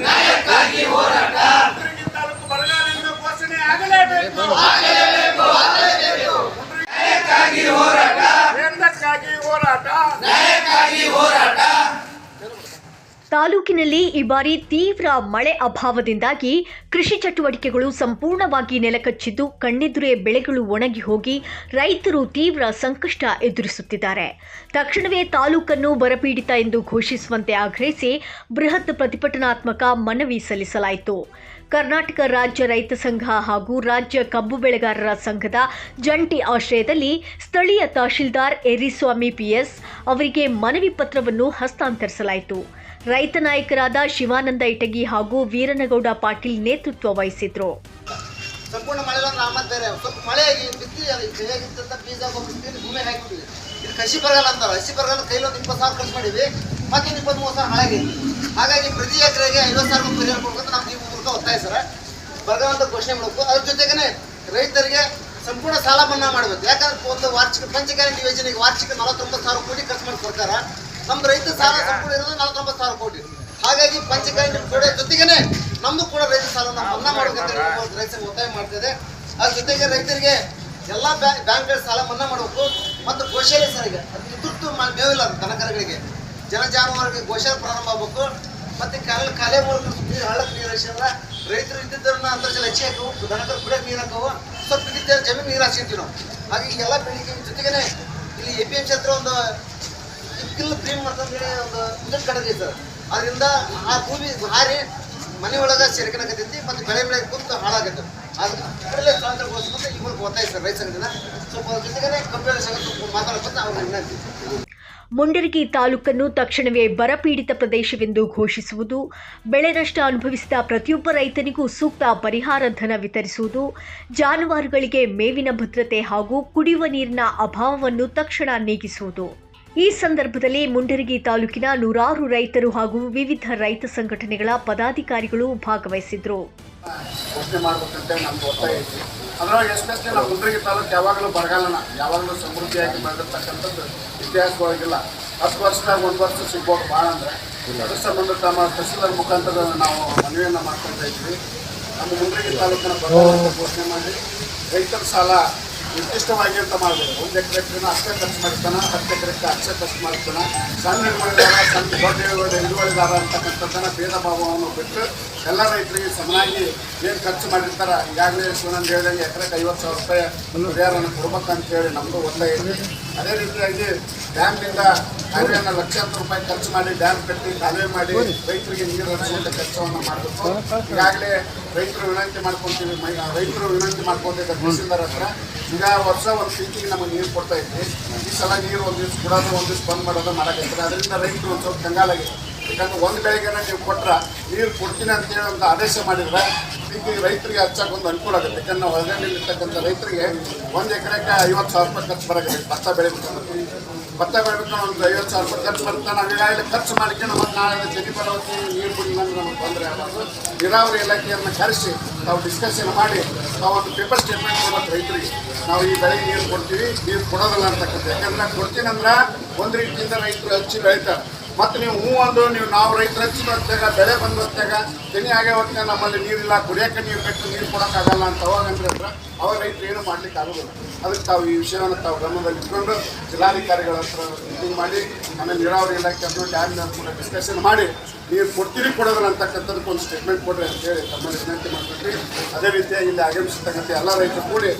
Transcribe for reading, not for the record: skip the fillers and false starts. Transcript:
ನ್ಯಾಯಕ್ಕಾಗಿ ಹೋರಾಟ ತಾಲೂಕು ಬರಗಾಲದಿಂದ ಘೋಷಣೆ ಆಗಲೇಬೇಕು. ನ್ಯಾಯಕ್ಕಾಗಿ ಹೋರಾಟ, ನ್ಯಾಯಕ್ಕಾಗಿ ಹೋರಾಟ, ನ್ಯಾಯಕ್ಕಾಗಿ ಹೋರಾಟ. ತಾಲೂಕಿನಲ್ಲಿ ಈ ಬಾರಿ ತೀವ್ರ ಮಳೆ ಅಭಾವದಿಂದಾಗಿ ಕೃಷಿ ಚಟುವಟಿಕೆಗಳು ಸಂಪೂರ್ಣವಾಗಿ ನೆಲಕಚ್ಚಿದ್ದು ಕಣ್ಣೆದುರೇ ಬೆಳೆಗಳು ಒಣಗಿ ಹೋಗಿ ರೈತರು ತೀವ್ರ ಸಂಕಷ್ಟ ಎದುರಿಸುತ್ತಿದ್ದಾರೆ. ತಕ್ಷಣವೇ ತಾಲೂಕನ್ನು ಬರಪೀಡಿತ ಎಂದು ಘೋಷಿಸುವಂತೆ ಆಗ್ರಹಿಸಿ ಬೃಹತ್ ಪ್ರತಿಭಟನಾತ್ಮಕ ಮನವಿ ಸಲ್ಲಿಸಲಾಯಿತು. ಕರ್ನಾಟಕ ರಾಜ್ಯ ರೈತ ಸಂಘ ಹಾಗೂ ರಾಜ್ಯ ಕಬ್ಬು ಬೆಳೆಗಾರರ ಸಂಘದ ಜಂಟಿ ಆಶ್ರಯದಲ್ಲಿ ಸ್ಥಳೀಯ ತಹಶೀಲ್ದಾರ್ ಎರಿಸ್ವಾಮಿ ಪಿಎಸ್ ಅವರಿಗೆ ಮನವಿ ಪತ್ರವನ್ನು ಹಸ್ತಾಂತರಿಸಲಾಯಿತು. ರೈತ ನಾಯಕರಾದ ಶಿವಾನಂದ ಇಟಗಿ ಹಾಗೂ ವೀರನಗೌಡ ಪಾಟೀಲ್ ನೇತೃತ್ವ ವಹಿಸಿದ್ರು. ಸಂಪೂರ್ಣ ಮಳೆ ಬೇರೆ ಸ್ವಲ್ಪ ಮಳೆಯಾಗಿ ಬಿತ್ತಿ ಬೀಜ ಭೂಮಿ ಹಾಕಿಬಿಟ್ಟಿದೆ. ಇದು ಕೃಷಿ ಬರಗಾಲ ಅಂತಾರೆ. ಹಸಿ ಬರಗಾಲ ಕೈಲೊಂದು 20,000 ಖರ್ಚು ಮಾಡಿದ್ವಿ, ಮತ್ತೊಂದು 23,000 ಹಾಳಾಗೈತಿ. ಹಾಗಾಗಿ ಪ್ರತಿ ಎಕರೆಗೆ 50,000 ಪರಿಹಾರ ಕೊಡ್ಬೇಕು ನಮ್ಗೆ ಈ ಮೂಲಕ ಒತ್ತಾಯ ಸರ್. ಬರಗಾಲ ಅಂತ ಘೋಷಣೆ ಮಾಡಬೇಕು. ಅದ್ರ ಜೊತೆಗೇ ರೈತರಿಗೆ ಸಂಪೂರ್ಣ ಸಾಲ ಮನ್ನಾ ಮಾಡಬೇಕು. ಯಾಕಂದ್ರೆ ಒಂದು ವಾರ್ಷಿಕ ಪಂಚಗ್ಯಾರಂಟಿ ಯೋಜನೆಗೆ ವಾರ್ಷಿಕ 49,000 ಕೋಟಿ ಖರ್ಚು ಮಾಡಿ ಸರ್ಕಾರ. ನಮ್ದು ರೈತ ಸಾಲ ಸಂಪೂರ್ಣ ಇರೋದು 49,000 ಕೋಟಿ. ಹಾಗಾಗಿ ಪಂಚಗ್ಯಾರಂಟಿ ಕೊಡೋ ಜೊತೆಗೇನೆ ನಮ್ದು ಕೂಡ ರೈತ ಸಾಲನ ಮನ್ನಾ ಮಾಡಬೇಕಂತ ರೈತರಿಗೆ ಒತ್ತಾಯ ಮಾಡ್ತಿದೆ. ಅದ್ರ ಜೊತೆಗೆ ರೈತರಿಗೆ ಎಲ್ಲ ಬ್ಯಾಂಕ್ಗಳ ಸಾಲ ಮನ್ನಾ ಮಾಡಬೇಕು. ಮತ್ತು ಗೋಶಾಲೆ ಸರಿಗೆ ತುರ್ತು ಮೇವಿಲ್ಲ ದನಕರಗಳಿಗೆ, ಜಾನುವಾರುಗಳಿಗೆ ಗೋಶಾಲೆ ಪ್ರಾರಂಭ ಆಗಬೇಕು. ಮತ್ತು ಕಾಲೇ ಮೂಲಕ ನೀರು ಹಳ್ಳಕ್ಕೆ ನೀರು ಹರಿಸಿದ್ರೆ ರೈತರು ಇದ್ದಿದ್ದನ್ನ ಅಂತರ್ಜಲ ಹೆಚ್ಚಿ ಹಾಕವು, ದನಕರು ಕುಡಿಯೋಕೆ ನೀರು ಹಾಕವು, ಸ್ವಲ್ಪ ಇದ್ದಿದ್ದ ಜಮೀನು ನೀರು ಹಾಕ್ಸಿರ್ತೀವಿ ನಾವು. ಹಾಗೆ ಎಲ್ಲ ಬೆಳಿಗ್ಗೆ ಜೊತೆಗೇ ಇಲ್ಲಿ APMC ಹತ್ರ ಒಂದು ಕಿಲ್ ಕ್ಲೀನ್ ಮಾಡ್ಕೊಂಡ್ರೆ ಒಂದು ಇದನ್ನು ಕಡದೆ ಸರ್. ಅದರಿಂದ ಆ ಭೂಮಿ ಹಾರಿ ಮನೆ ಒಳಗೆ ಸೇರ್ಕೊಳಕತ್ತೈತಿ ಮತ್ತು ಬೆಳೆ ಕುಂತು ಹಾಳಾಗತ್ತೆ. ಅದರಲ್ಲೇ ಸ್ವಾತಂತ್ರ್ಯಕ್ಕೋಸ್ಕರ ಈ ಮೂಲಕ ಒತ್ತಾಯ ಸರ್ ರೈತ ಸಂಘದಿಂದ. ಸ್ವಲ್ಪ ಜೊತೆಗೇ ಕಬ್ಬು ಸಂಘ ಮಾತಾಡೋಕೆ ಅವ್ರ ವಿನಂತಿ. ಮುಂಡರಗಿ ತಾಲೂಕನ್ನು ತಕ್ಷಣವೇ ಬರಪೀಡಿತ ಪ್ರದೇಶವೆಂದು ಘೋಷಿಸುವುದು, ಬೆಳೆ ನಷ್ಟ ಅನುಭವಿಸಿದ ಪ್ರತಿಯೊಬ್ಬ ರೈತನಿಗೂ ಸೂಕ್ತ ಪರಿಹಾರ ಧನ ವಿತರಿಸುವುದು, ಜಾನುವಾರುಗಳಿಗೆ ಮೇವಿನ ಭದ್ರತೆ ಹಾಗೂ ಕುಡಿಯುವ ನೀರಿನ ಅಭಾವವನ್ನು ತಕ್ಷಣ ನೀಗಿಸುವುದು. ಈ ಸಂದರ್ಭದಲ್ಲಿ ಮುಂಡರಗಿ ತಾಲೂಕಿನ ನೂರಾರು ರೈತರು ಹಾಗೂ ವಿವಿಧ ರೈತ ಸಂಘಟನೆಗಳ ಪದಾಧಿಕಾರಿಗಳು ಭಾಗವಹಿಸಿದ್ರು. ಘೋಷಣೆ ಮಾಡಬೇಕಂತ ನಮ್ಗೆ ಒತ್ತಾಯ ಐತಿ. ಅದರೊಳಗೆ ಎಸ್ಪೆಷಲಿ ನಾವು ಮುಂಡರಗಿ ತಾಲೂಕು ಯಾವಾಗಲೂ ಬರಗಾಲನ ಯಾವಾಗಲೂ ಸಮೃದ್ಧಿಯಾಗಿ ಬೆಳೆದಿರ್ತಕ್ಕಂಥದ್ದು ಇತಿಹಾಸವಾಗಿಲ್ಲ. 10 ವರ್ಷದಾಗ 1 ವರ್ಷ ಸಿಗ್ಬೋದು ಭಾಳ ಅಂದರೆ. ಅದ್ರ ಸಂಬಂಧ ತಮ್ಮ ತಹಸೀಲ್ದಾರ್ ಮುಖಾಂತರ ನಾವು ಮನವಿಯನ್ನು ಮಾಡ್ಕೊಳ್ತಾ ಇದ್ವಿ. ನಮ್ಮ ಮುಂಡರಗಿ ತಾಲೂಕಿನ ಬರಗಾಲ ಘೋಷಣೆ ಮಾಡಿ ರೈತರ ಸಾಲ ನಿರ್ದಿಷ್ಟವಾಗಿ ಅಂತ ಮಾಡಬೇಕು. 1 ಎಕರೆಗೆ ಅಷ್ಟೇ ಖರ್ಚು ಮಾಡ್ತಾನೆ, 10 ಎಕರೆಗೆ ಅಷ್ಟೇ ಖರ್ಚು ಮಾಡ್ತಾನೆ. ಸಣ್ಣ ಹಿಡುವಳಿದಾರ, ಸಣ್ಣ ದೊಡ್ಡ ಹಿಡುವಳಿದಾರ ಅಂತಕ್ಕಂಥದ್ದನ್ನು ಭೇದ ಭಾವವನ್ನು ಬಿಟ್ಟು ಎಲ್ಲ ರೈತರಿಗೆ ಸಮನಾಗಿ ಏನು ಖರ್ಚು ಮಾಡಿರ್ತಾರೆ. ಈಗಾಗಲೇ ಶಿವನಂದ ಹೇಳಿದಂಗೆ ಎಕರೆಗೆ 50,000 ರೂಪಾಯಿ ಪರಿಹಾರವನ್ನು ಕೊಡ್ಬೇಕಂತ ಹೇಳಿ ನಮ್ಮದು ಒತ್ತಾಯ ಇದೆ. ಅದೇ ರೀತಿಯಾಗಿ ಡ್ಯಾಮ್ನಿಂದ ಕಾಲುವೆಯನ್ನು ಲಕ್ಷಾಂತರ ರೂಪಾಯಿ ಖರ್ಚು ಮಾಡಿ ಡ್ಯಾಮ್ ಕಟ್ಟಿ ಕಾಲುವೆ ಮಾಡಿ ರೈತರಿಗೆ ನೀರು ಹರಿಸುವಂಥ ಕೆಲಸವನ್ನು ಮಾಡಬೇಕು. ಈಗಾಗಲೇ ರೈತರು ವಿನಂತಿ ಮಾಡ್ಕೊಳ್ತೀವಿ, ರೈತರು ವಿನಂತಿ ಮಾಡ್ಕೊಂಡಿದ್ದ ತಹಸೀಲ್ದಾರ್ ಹತ್ರ. ಈಗ ವರ್ಷ ಒಂದು ಪೀಕಿಗೆ ನಮಗೆ ನೀರು ಕೊಡ್ತಾ ಇದ್ವಿ. ಈ ಸಲ ನೀರು ಒಂದು ದಿವ್ಸ ಕೊಡೋದು, ಒಂದು ದಿವ್ಸ ಬಂದ್ ಮಾಡೋದು ಮಾಡೋಕ್ಕಾಗ್ತದೆ. ಅದರಿಂದ ರೈತರು ಒಂದು ಸ್ವಲ್ಪ ಕಂಗಾಲಾಗಿ, ಯಾಕಂದ್ರೆ ಒಂದು ಬೆಳೆಗೆ ನೀವು ಕೊಟ್ಟರೆ ನೀರು ಕೊಡ್ತೀನಿ ಅಂತೇಳಿ ಒಂದು ಆದೇಶ ಮಾಡಿದ್ರೆ ಈಗ ರೈತರಿಗೆ ಹಚ್ಚಕ್ಕೆ ಒಂದು ಅನುಕೂಲ ಆಗುತ್ತೆ. ಯಾಕಂದ್ರೆ ನಾವು ಹೊರಗಡೆಯಲ್ಲಿರ್ತಕ್ಕಂಥ ರೈತರಿಗೆ 1 ಎಕರೆಗೆ 50,000 ರೂಪಾಯಿ ಖರ್ಚು ಬರೋಕ್ಕೆ ಭತ್ತ ಬೆಳಿಬೇಕಂದ್ರೆ ಒಂದು 50,000 ರೂಪಾಯಿ ಖರ್ಚು ಬರುತ್ತೆ. ನಾವು ಈಗಾಗಲೇ ಖರ್ಚು ಮಾಡಿಕೊಂಡು ಮತ್ತು ನಾಳೆ ಜನಿ ಬರೋಕ್ಕೆ ನೀರು ಕುಡಿಲ್ಲ ಅಂದ್ರೆ ನಮಗೆ ತೊಂದರೆ ಆಗೋದು. ನೀರಾವರಿ ಇಲಾಖೆಯನ್ನು ಕರೆಸಿ ನಾವು ಡಿಸ್ಕಷನ್ ಮಾಡಿ ನಾವು ಒಂದು ಪೇಪರ್ ಸ್ಟೇಟ್ಮೆಂಟ್ ಕೊಡಬೇಕು ರೈತರಿಗೆ. ನಾವು ಈ ಬೆಳೆಗೆ ನೀರು ಕೊಡ್ತೀವಿ, ನೀರು ಕೊಡೋದಿಲ್ಲ ಅಂತಕ್ಕಂಥ. ಯಾಕಂದ್ರೆ ಕೊಡ್ತೀನಿ ಅಂದ್ರೆ ಒಂದು ರೀತಿಯಿಂದ ರೈತರು ಹಚ್ಚಿ ಬೆಳಿತಾರೆ. ಮತ್ತು ನೀವು ನಾವು ರೈತರು ಹಚ್ಚಿ ಹೊತ್ತಾಗ ಬೆಳೆ ಬಂದು ಹೊತ್ತಾಗ ತೆನಿ ಆಗೇ ಹೊತ್ತಾಗ ನಮ್ಮಲ್ಲಿ ನೀರಿಲ್ಲ, ಕುಡಿಯೋಕ್ಕೆ ನೀರು ಬೇಕು, ನೀರು ಕೊಡೋಕ್ಕಾಗಲ್ಲ ಅಂತ ಅವಾಗಂದ್ರೆ ಅವಾಗ ರೈತರು ಏನು ಮಾಡ್ಲಿಕ್ಕೆ ಆಗೋದಿಲ್ಲ. ಅದಕ್ಕೆ ತಾವು ಈ ವಿಷಯವನ್ನು ತಾವು ಗಮನದಲ್ಲಿ ಇಟ್ಕೊಂಡು ಜಿಲ್ಲಾಧಿಕಾರಿಗಳ ಹತ್ರ ಮೀಟಿಂಗ್ ಮಾಡಿ ಆಮೇಲೆ ನೀರಾವರಿ ಇಲಾಖೆ ಅದು ಡ್ಯಾಮ್ನ ಕೂಡ ಡಿಸ್ಕಷನ್ ಮಾಡಿ ನೀರು ಕೊಡ್ತೀರಿ ಕೊಡೋದಿಲ್ಲ ಅಂತಕ್ಕಂಥದ್ದಕ್ಕೆ ಒಂದು ಸ್ಟೇಟ್ಮೆಂಟ್ ಕೊಡ್ರಿ ಅಂತೇಳಿ ತಮ್ಮಲ್ಲಿ ವಿನಂತಿ ಮಾಡ್ತೀವಿ. ಅದೇ ರೀತಿಯಾಗಿ ಇಲ್ಲಿ ಆಗಮಿಸಿರ್ತಕ್ಕಂಥ ಎಲ್ಲ ರೈತರು ಕೂಡಿ